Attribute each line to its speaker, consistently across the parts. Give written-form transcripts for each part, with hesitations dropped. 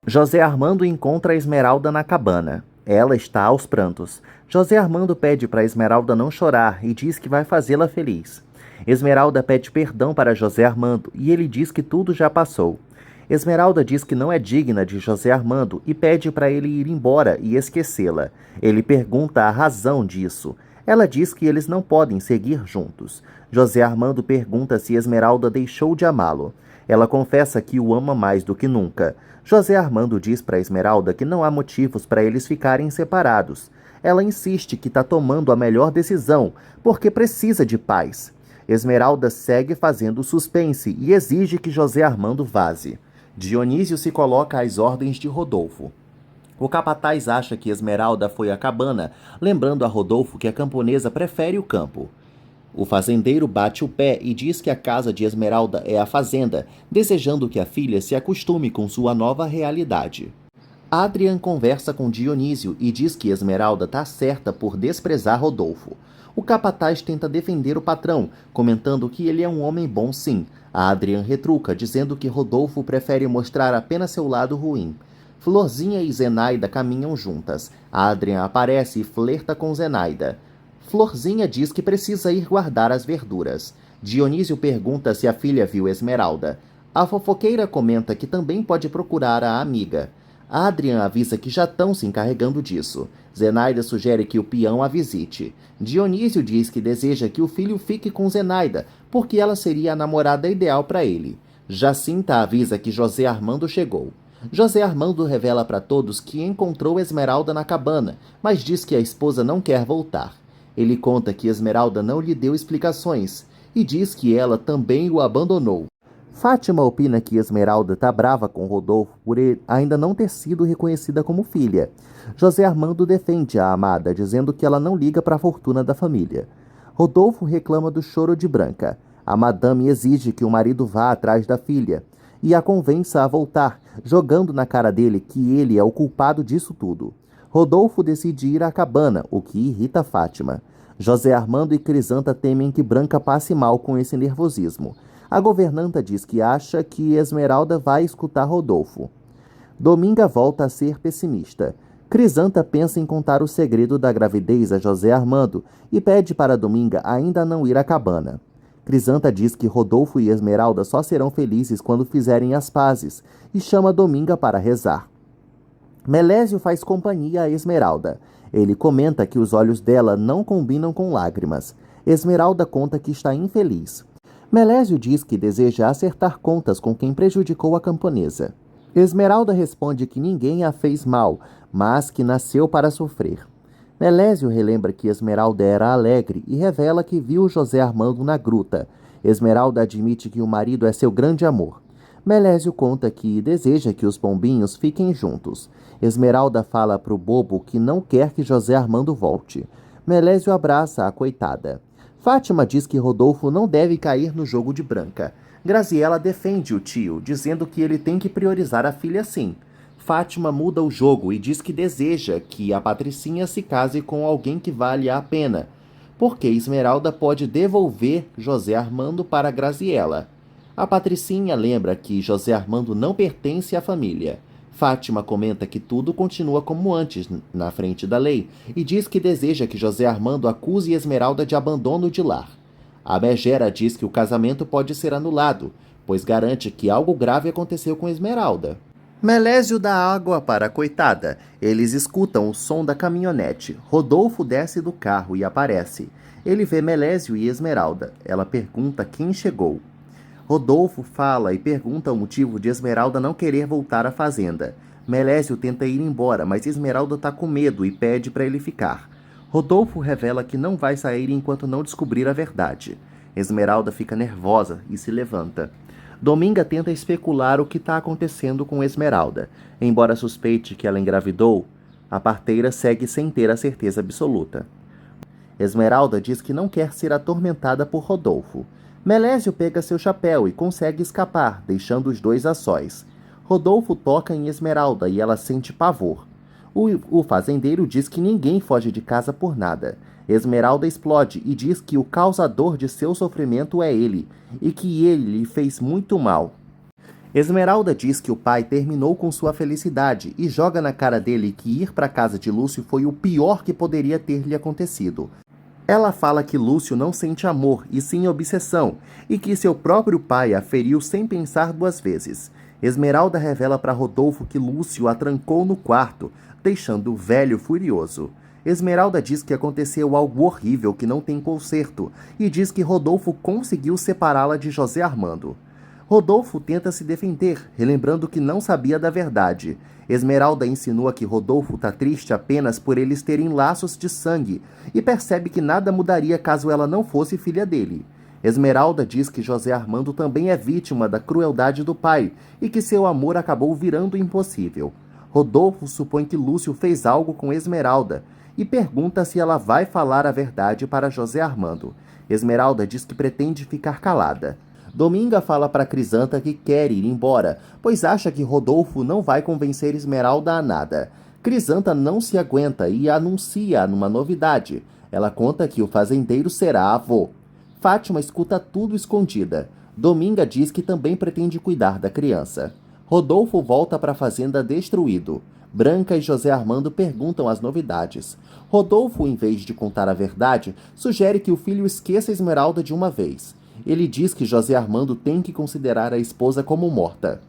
Speaker 1: José Armando encontra a Esmeralda na cabana. Ela está aos prantos. José Armando pede para Esmeralda não chorar e diz que vai fazê-la feliz. Esmeralda pede perdão para José Armando e ele diz que tudo já passou. Esmeralda diz que não é digna de José Armando e pede para ele ir embora e esquecê-la. Ele pergunta a razão disso. Ela diz que eles não podem seguir juntos. José Armando pergunta se Esmeralda deixou de amá-lo. Ela confessa que o ama mais do que nunca. José Armando diz para Esmeralda que não há motivos para eles ficarem separados. Ela insiste que está tomando a melhor decisão, porque precisa de paz. Esmeralda segue fazendo suspense e exige que José Armando vaze. Dionísio se coloca às ordens de Rodolfo. O capataz acha que Esmeralda foi à cabana, lembrando a Rodolfo que a camponesa prefere o campo. O fazendeiro bate o pé e diz que a casa de Esmeralda é a fazenda, desejando que a filha se acostume com sua nova realidade. Adrian conversa com Dionísio e diz que Esmeralda está certa por desprezar Rodolfo. O capataz tenta defender o patrão, comentando que ele é um homem bom sim. Adrian retruca, dizendo que Rodolfo prefere mostrar apenas seu lado ruim. Florzinha e Zenaida caminham juntas. Adrian aparece e flerta com Zenaida. Florzinha diz que precisa ir guardar as verduras. Dionísio pergunta se a filha viu Esmeralda. A fofoqueira comenta que também pode procurar a amiga. Adrian avisa que já estão se encarregando disso. Zenaida sugere que o peão a visite. Dionísio diz que deseja que o filho fique com Zenaida, porque ela seria a namorada ideal para ele. Jacinta avisa que José Armando chegou. José Armando revela para todos que encontrou Esmeralda na cabana, mas diz que a esposa não quer voltar. Ele conta que Esmeralda não lhe deu explicações e diz que ela também o abandonou. Fátima opina que Esmeralda está brava com Rodolfo por ele ainda não ter sido reconhecida como filha. José Armando defende a amada, dizendo que ela não liga para a fortuna da família. Rodolfo reclama do choro de Branca. A madame exige que o marido vá atrás da filha e a convença a voltar, jogando na cara dele que ele é o culpado disso tudo. Rodolfo decide ir à cabana, o que irrita Fátima. José Armando e Crisanta temem que Branca passe mal com esse nervosismo. A governanta diz que acha que Esmeralda vai escutar Rodolfo. Dominga volta a ser pessimista. Crisanta pensa em contar o segredo da gravidez a José Armando e pede para Dominga ainda não ir à cabana. Crisanta diz que Rodolfo e Esmeralda só serão felizes quando fizerem as pazes e chama Dominga para rezar. Melésio faz companhia a Esmeralda. Ele comenta que os olhos dela não combinam com lágrimas. Esmeralda conta que está infeliz. Melésio diz que deseja acertar contas com quem prejudicou a camponesa. Esmeralda responde que ninguém a fez mal, mas que nasceu para sofrer. Melésio relembra que Esmeralda era alegre e revela que viu José Armando na gruta. Esmeralda admite que o marido é seu grande amor. Melésio conta que deseja que os pombinhos fiquem juntos. Esmeralda fala para o bobo que não quer que José Armando volte. Melésio abraça a coitada. Fátima diz que Rodolfo não deve cair no jogo de Branca. Graziela defende o tio, dizendo que ele tem que priorizar a filha sim. Fátima muda o jogo e diz que deseja que a Patricinha se case com alguém que vale a pena, porque Esmeralda pode devolver José Armando para Graziela. A Patricinha lembra que José Armando não pertence à família. Fátima comenta que tudo continua como antes, na frente da lei, e diz que deseja que José Armando acuse Esmeralda de abandono de lar. A Megera diz que o casamento pode ser anulado, pois garante que algo grave aconteceu com Esmeralda. Melésio dá água para a coitada. Eles escutam o som da caminhonete. Rodolfo desce do carro e aparece. Ele vê Melésio e Esmeralda. Ela pergunta quem chegou. Rodolfo fala e pergunta o motivo de Esmeralda não querer voltar à fazenda. Melésio tenta ir embora, mas Esmeralda está com medo e pede para ele ficar. Rodolfo revela que não vai sair enquanto não descobrir a verdade. Esmeralda fica nervosa e se levanta. Dominga tenta especular o que está acontecendo com Esmeralda. Embora suspeite que ela engravidou, a parteira segue sem ter a certeza absoluta. Esmeralda diz que não quer ser atormentada por Rodolfo. Melésio pega seu chapéu e consegue escapar, deixando os dois a sós. Rodolfo toca em Esmeralda e ela sente pavor. O fazendeiro diz que ninguém foge de casa por nada. Esmeralda explode e diz que o causador de seu sofrimento é ele, e que ele lhe fez muito mal. Esmeralda diz que o pai terminou com sua felicidade e joga na cara dele que ir para a casa de Lúcio foi o pior que poderia ter lhe acontecido. Ela fala que Lúcio não sente amor, e sim obsessão, e que seu próprio pai a feriu sem pensar duas vezes. Esmeralda revela para Rodolfo que Lúcio a trancou no quarto, deixando o velho furioso. Esmeralda diz que aconteceu algo horrível que não tem conserto, e diz que Rodolfo conseguiu separá-la de José Armando. Rodolfo tenta se defender, relembrando que não sabia da verdade. Esmeralda insinua que Rodolfo está triste apenas por eles terem laços de sangue e percebe que nada mudaria caso ela não fosse filha dele. Esmeralda diz que José Armando também é vítima da crueldade do pai e que seu amor acabou virando impossível. Rodolfo supõe que Lúcio fez algo com Esmeralda e pergunta se ela vai falar a verdade para José Armando. Esmeralda diz que pretende ficar calada. Dominga fala para Crisanta que quer ir embora, pois acha que Rodolfo não vai convencer Esmeralda a nada. Crisanta não se aguenta e anuncia uma novidade. Ela conta que o fazendeiro será avô. Fátima escuta tudo escondida. Dominga diz que também pretende cuidar da criança. Rodolfo volta para a fazenda destruído. Branca e José Armando perguntam as novidades. Rodolfo, em vez de contar a verdade, sugere que o filho esqueça Esmeralda de uma vez. Ele diz que José Armando tem que considerar a esposa como morta.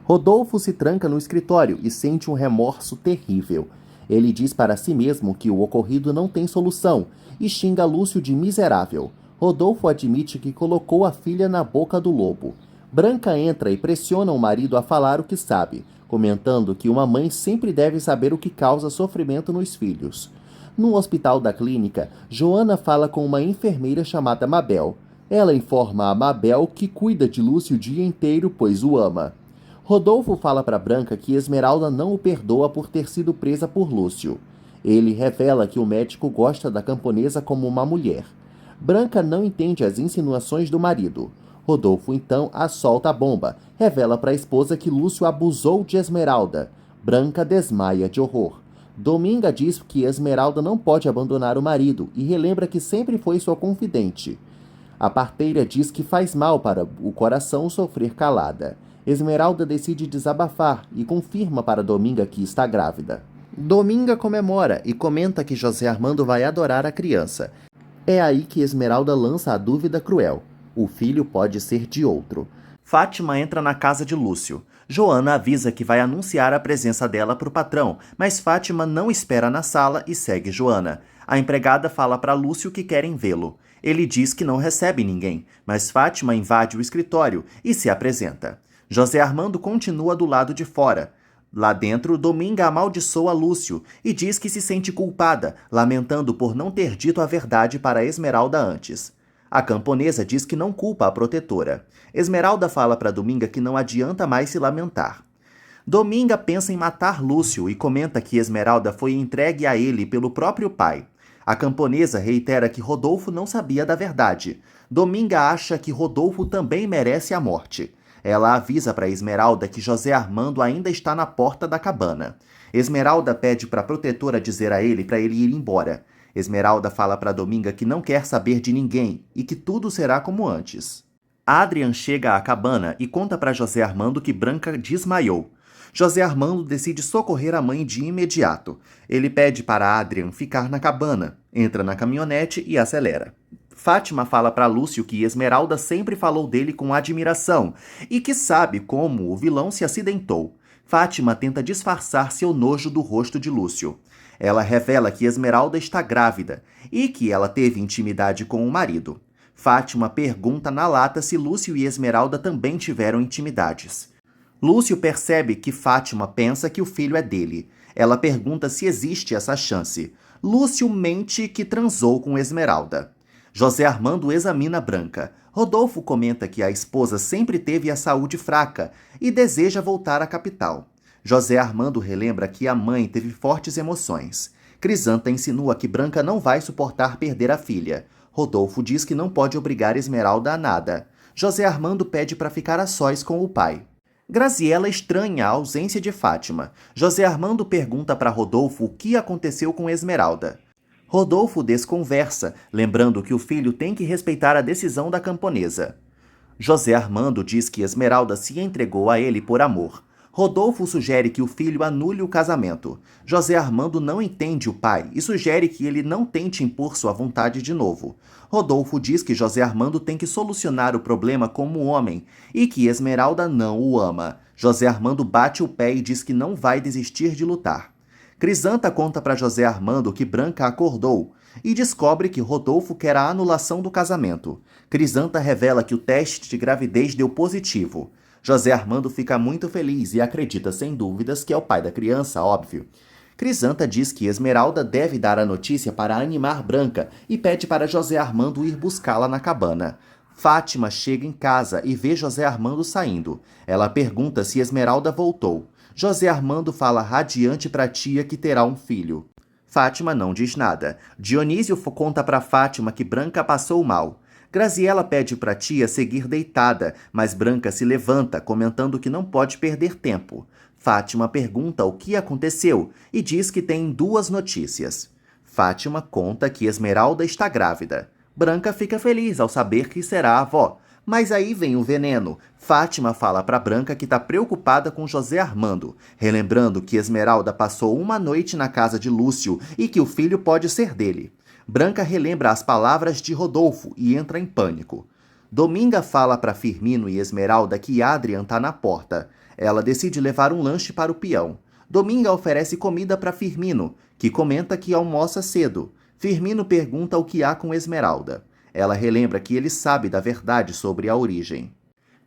Speaker 1: Rodolfo se tranca no escritório e sente um remorso terrível. Ele diz para si mesmo que o ocorrido não tem solução e xinga Lúcio de miserável. Rodolfo admite que colocou a filha na boca do lobo. Branca entra e pressiona o marido a falar o que sabe, comentando que uma mãe sempre deve saber o que causa sofrimento nos filhos. No hospital da clínica, Joana fala com uma enfermeira chamada Mabel. Ela informa a Mabel que cuida de Lúcio o dia inteiro, pois o ama. Rodolfo fala para Branca que Esmeralda não o perdoa por ter sido presa por Lúcio. Ele revela que o médico gosta da camponesa como uma mulher. Branca não entende as insinuações do marido. Rodolfo então assolta a bomba, revela para a esposa que Lúcio abusou de Esmeralda. Branca desmaia de horror. Dominga diz que Esmeralda não pode abandonar o marido e relembra que sempre foi sua confidente. A parteira diz que faz mal para o coração sofrer calada. Esmeralda decide desabafar e confirma para Dominga que está grávida. Dominga comemora e comenta que José Armando vai adorar a criança. É aí que Esmeralda lança a dúvida cruel. O filho pode ser de outro. Fátima entra na casa de Lúcio. Joana avisa que vai anunciar a presença dela para o patrão, mas Fátima não espera na sala e segue Joana. A empregada fala para Lúcio que querem vê-lo. Ele diz que não recebe ninguém, mas Fátima invade o escritório e se apresenta. José Armando continua do lado de fora. Lá dentro, Dominga amaldiçoa Lúcio e diz que se sente culpada, lamentando por não ter dito a verdade para Esmeralda antes. A camponesa diz que não culpa a protetora. Esmeralda fala para Dominga que não adianta mais se lamentar. Dominga pensa em matar Lúcio e comenta que Esmeralda foi entregue a ele pelo próprio pai. A camponesa reitera que Rodolfo não sabia da verdade. Dominga acha que Rodolfo também merece a morte. Ela avisa para Esmeralda que José Armando ainda está na porta da cabana. Esmeralda pede para a protetora dizer a ele para ele ir embora. Esmeralda fala para Dominga que não quer saber de ninguém e que tudo será como antes. Adrian chega à cabana e conta para José Armando que Branca desmaiou. José Armando decide socorrer a mãe de imediato. Ele pede para Adrian ficar na cabana, entra na caminhonete e acelera. Fátima fala para Lúcio que Esmeralda sempre falou dele com admiração e que sabe como o vilão se acidentou. Fátima tenta disfarçar seu nojo do rosto de Lúcio. Ela revela que Esmeralda está grávida e que ela teve intimidade com o marido. Fátima pergunta na lata se Lúcio e Esmeralda também tiveram intimidades. Lúcio percebe que Fátima pensa que o filho é dele. Ela pergunta se existe essa chance. Lúcio mente que transou com Esmeralda. José Armando examina Branca. Rodolfo comenta que a esposa sempre teve a saúde fraca e deseja voltar à capital. José Armando relembra que a mãe teve fortes emoções. Crisanta insinua que Branca não vai suportar perder a filha. Rodolfo diz que não pode obrigar Esmeralda a nada. José Armando pede para ficar a sós com o pai. Graziela estranha a ausência de Fátima. José Armando pergunta para Rodolfo o que aconteceu com Esmeralda. Rodolfo desconversa, lembrando que o filho tem que respeitar a decisão da camponesa. José Armando diz que Esmeralda se entregou a ele por amor. Rodolfo sugere que o filho anule o casamento. José Armando não entende o pai e sugere que ele não tente impor sua vontade de novo. Rodolfo diz que José Armando tem que solucionar o problema como homem e que Esmeralda não o ama. José Armando bate o pé e diz que não vai desistir de lutar. Crisanta conta para José Armando que Branca acordou e descobre que Rodolfo quer a anulação do casamento. Crisanta revela que o teste de gravidez deu positivo. José Armando fica muito feliz e acredita sem dúvidas que é o pai da criança, óbvio. Crisanta diz que Esmeralda deve dar a notícia para animar Branca e pede para José Armando ir buscá-la na cabana. Fátima chega em casa e vê José Armando saindo. Ela pergunta se Esmeralda voltou. José Armando fala radiante para a tia que terá um filho. Fátima não diz nada. Dionísio conta para Fátima que Branca passou mal. Graziela pede para a tia seguir deitada, mas Branca se levanta, comentando que não pode perder tempo. Fátima pergunta o que aconteceu e diz que tem duas notícias. Fátima conta que Esmeralda está grávida. Branca fica feliz ao saber que será a avó. Mas aí vem o veneno. Fátima fala para Branca que está preocupada com José Armando, relembrando que Esmeralda passou uma noite na casa de Lúcio e que o filho pode ser dele. Branca relembra as palavras de Rodolfo e entra em pânico. Dominga fala para Firmino e Esmeralda que Adrian está na porta. Ela decide levar um lanche para o peão. Dominga oferece comida para Firmino, que comenta que almoça cedo. Firmino pergunta o que há com Esmeralda. Ela relembra que ele sabe da verdade sobre a origem.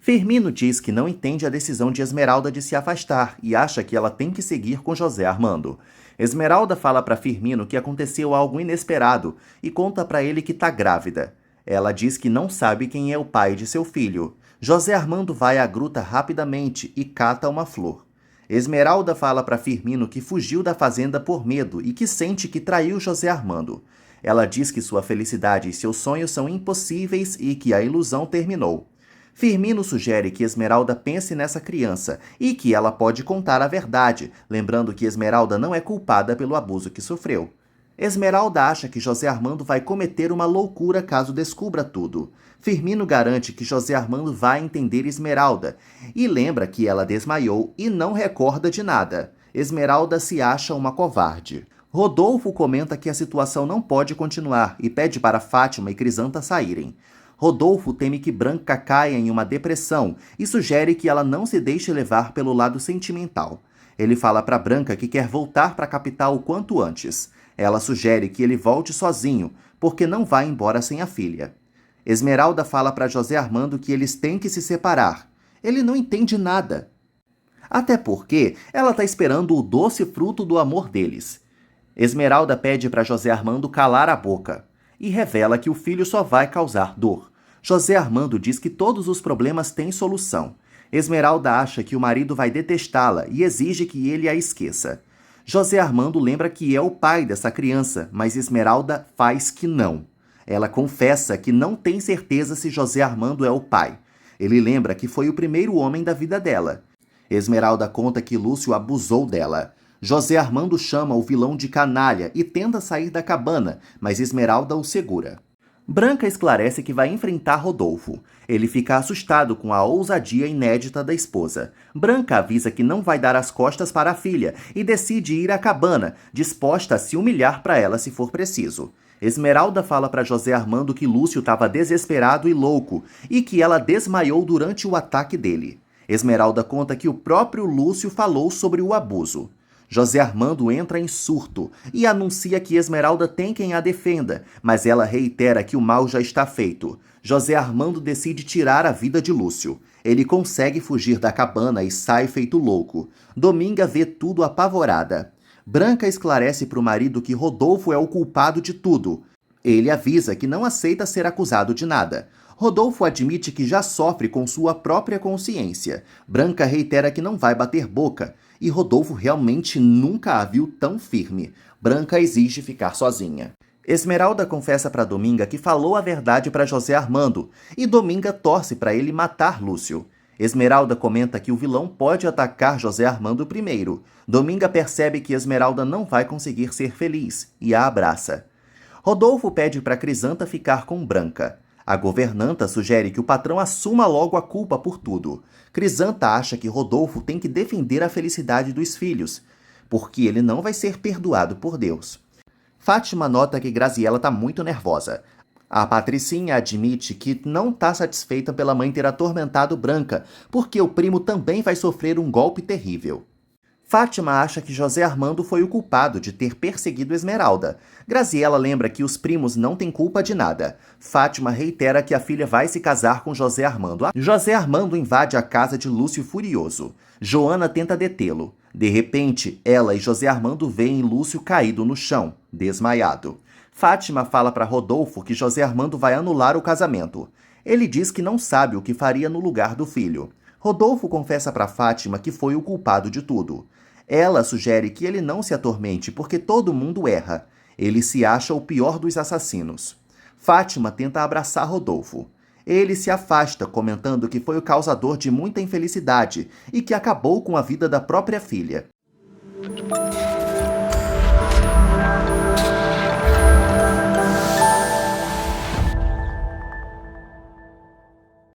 Speaker 1: Firmino diz que não entende a decisão de Esmeralda de se afastar e acha que ela tem que seguir com José Armando. Esmeralda fala para Firmino que aconteceu algo inesperado e conta para ele que está grávida. Ela diz que não sabe quem é o pai de seu filho. José Armando vai à gruta rapidamente e cata uma flor. Esmeralda fala para Firmino que fugiu da fazenda por medo e que sente que traiu José Armando. Ela diz que sua felicidade e seus sonhos são impossíveis e que a ilusão terminou. Firmino sugere que Esmeralda pense nessa criança e que ela pode contar a verdade, lembrando que Esmeralda não é culpada pelo abuso que sofreu. Esmeralda acha que José Armando vai cometer uma loucura caso descubra tudo. Firmino garante que José Armando vai entender Esmeralda e lembra que ela desmaiou e não recorda de nada. Esmeralda se acha uma covarde. Rodolfo comenta que a situação não pode continuar e pede para Fátima e Crisanta saírem. Rodolfo teme que Branca caia em uma depressão e sugere que ela não se deixe levar pelo lado sentimental. Ele fala para Branca que quer voltar para a capital o quanto antes. Ela sugere que ele volte sozinho, porque não vai embora sem a filha. Esmeralda fala para José Armando que eles têm que se separar. Ele não entende nada. Até porque ela está esperando o doce fruto do amor deles. Esmeralda pede para José Armando calar a boca e revela que o filho só vai causar dor. José Armando diz que todos os problemas têm solução. Esmeralda acha que o marido vai detestá-la e exige que ele a esqueça. José Armando lembra que é o pai dessa criança, mas Esmeralda faz que não. Ela confessa que não tem certeza se José Armando é o pai. Ele lembra que foi o primeiro homem da vida dela. Esmeralda conta que Lúcio abusou dela. José Armando chama o vilão de canalha e tenta sair da cabana, mas Esmeralda o segura. Branca esclarece que vai enfrentar Rodolfo. Ele fica assustado com a ousadia inédita da esposa. Branca avisa que não vai dar as costas para a filha e decide ir à cabana, disposta a se humilhar para ela se for preciso. Esmeralda fala para José Armando que Lúcio estava desesperado e louco e que ela desmaiou durante o ataque dele. Esmeralda conta que o próprio Lúcio falou sobre o abuso. José Armando entra em surto e anuncia que Esmeralda tem quem a defenda, mas ela reitera que o mal já está feito. José Armando decide tirar a vida de Lúcio. Ele consegue fugir da cabana e sai feito louco. Dominga vê tudo apavorada. Branca esclarece para o marido que Rodolfo é o culpado de tudo. Ele avisa que não aceita ser acusado de nada. Rodolfo admite que já sofre com sua própria consciência. Branca reitera que não vai bater boca. E Rodolfo realmente nunca a viu tão firme. Branca exige ficar sozinha. Esmeralda confessa para Dominga que falou a verdade para José Armando. E Dominga torce para ele matar Lúcio. Esmeralda comenta que o vilão pode atacar José Armando primeiro. Dominga percebe que Esmeralda não vai conseguir ser feliz e a abraça. Rodolfo pede para Crisanta ficar com Branca. A governanta sugere que o patrão assuma logo a culpa por tudo. Crisanta acha que Rodolfo tem que defender a felicidade dos filhos, porque ele não vai ser perdoado por Deus. Fátima nota que Graziella está muito nervosa. A Patricinha admite que não está satisfeita pela mãe ter atormentado Branca, porque o primo também vai sofrer um golpe terrível. Fátima acha que José Armando foi o culpado de ter perseguido Esmeralda. Graziella lembra que os primos não têm culpa de nada. Fátima reitera que a filha vai se casar com José Armando. José Armando invade a casa de Lúcio furioso. Joana tenta detê-lo. De repente, ela e José Armando veem Lúcio caído no chão, desmaiado. Fátima fala para Rodolfo que José Armando vai anular o casamento. Ele diz que não sabe o que faria no lugar do filho. Rodolfo confessa para Fátima que foi o culpado de tudo. Ela sugere que ele não se atormente porque todo mundo erra. Ele se acha o pior dos assassinos. Fátima tenta abraçar Rodolfo. Ele se afasta, comentando que foi o causador de muita infelicidade e que acabou com a vida da própria filha.